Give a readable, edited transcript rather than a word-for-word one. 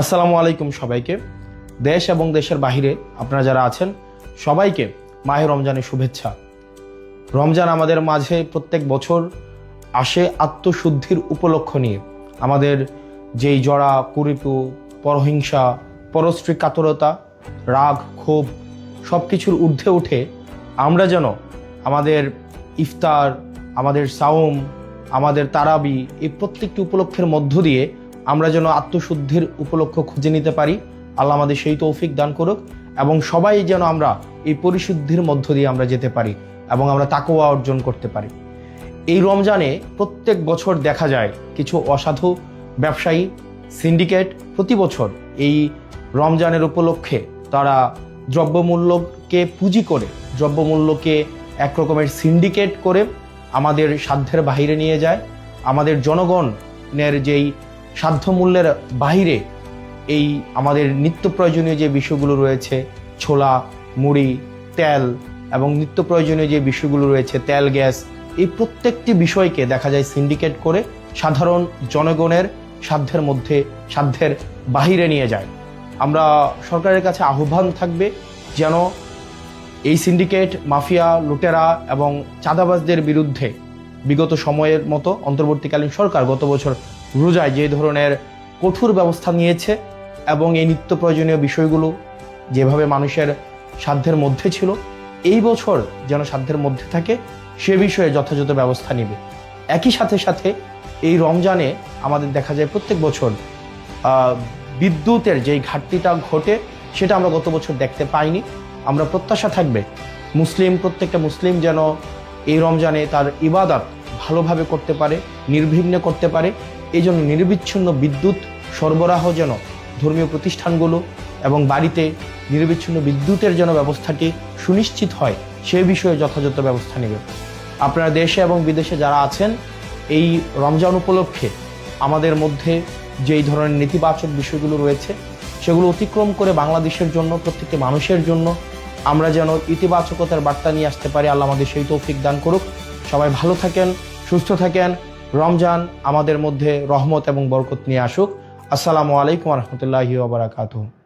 আসসালামু আলাইকুম সবাইকে। দেশ এবং দেশের বাহিরে আপনারা যারা আছেন সবাইকে মাহে রমজানের শুভেচ্ছা। রমজান আমাদের মাঝে প্রত্যেক বছর আসে আত্মশুদ্ধির উপলক্ষ নিয়ে। আমাদের যেই জড়া কুরিপু, পরহিংসা, পরশ্রী কাতরতা, রাগ, ক্ষোভ সব কিছুর ঊর্ধ্বে উঠে আমরা যেন আমাদের ইফতার, আমাদের সাওম, আমাদের তারাবি এই প্রত্যেকটি উপলক্ষের মধ্য দিয়ে আমরা যেন আত্মশুদ্ধির উপলক্ষ খুঁজে নিতে পারি। আল্লাহ আমাদের সেই তৌফিক দান করুক এবং সবাই যেন আমরা এই পরিশুদ্ধির মধ্য দিয়ে আমরা যেতে পারি এবং আমরা তাকওয়া অর্জন করতে পারি। এই রমজানে প্রত্যেক বছর দেখা যায় কিছু অসাধু ব্যবসায়ী সিন্ডিকেট প্রতি বছর এই রমজানের উপলক্ষে তারা দ্রব্যমূল্যকে পুঁজি করে, দ্রব্যমূল্যকে এক রকমের সিন্ডিকেট করে আমাদের সাধ্যের বাহিরে নিয়ে যায়। আমাদের জনগণের যেই সাধ্যমূল্যের বাহিরে এই আমাদের নিত্য প্রয়োজনীয় যে বিষয়গুলো রয়েছে, ছোলা, মুড়ি, তেল এবং নিত্য প্রয়োজনীয় যে বিষয়গুলো রয়েছে, তেল, গ্যাস, এই প্রত্যেকটি বিষয়কে দেখা যায় সিন্ডিকেট করে সাধারণ জনগণের সাধ্যের বাহিরে নিয়ে যায়। আমরা সরকারের কাছে আহ্বান থাকবে যেন এই সিন্ডিকেট, মাফিয়া, লুটেরা এবং চাঁদাবাজদের বিরুদ্ধে বিগত সময়ের মতো অন্তর্বর্তীকালীন সরকার গত বছর রোজায় যে ধরনের কঠোর ব্যবস্থা নিয়েছে এবং এই নিত্য প্রয়োজনীয় বিষয়গুলো যেভাবে মানুষের সাধ্যের মধ্যে ছিল, এই বছর যেন সাধ্যের মধ্যে থাকে সে বিষয়ে যথাযথ ব্যবস্থা নেবে। একই সাথে এই রমজানে আমাদের দেখা যায় প্রত্যেক বছর বিদ্যুতের যেই ঘাটতিটা ঘটে সেটা আমরা গত বছর দেখতে পাইনি। আমরা প্রত্যাশা থাকবে প্রত্যেকটা মুসলিম যেন এই রমজানে তার ইবাদত ভালোভাবে করতে পারে, নির্বিঘ্নে করতে পারে। এই জন্য নিরবিচ্ছিন্ন বিদ্যুৎ সরবরাহ যেন ধর্মীয় প্রতিষ্ঠানগুলো এবং বাড়িতে নিরবিচ্ছিন্ন বিদ্যুতের যেন ব্যবস্থাটি সুনিশ্চিত হয় সে বিষয়ে যথাযথ ব্যবস্থা নেবে। আপনারা দেশে এবং বিদেশে যারা আছেন এই রমজান উপলক্ষে আমাদের মধ্যে যেই ধরনের নেতিবাচক বিষয়গুলো রয়েছে সেগুলো অতিক্রম করে বাংলাদেশের জন্য, প্রত্যেকটি মানুষের জন্য আমরা যেন ইতিবাচকতার বার্তা নিয়ে আসতে পারি। আল্লাহ আমাদের সেই তৌফিক দান করুক। সবাই ভালো থাকেন, সুস্থ থাকেন। রমজান আমাদের মধ্যে রহমত এবং বরকত নিয়ে আসুক। আসসালামু আলাইকুম ওয়া রাহমাতুল্লাহি ওয়া বারাকাতুহু।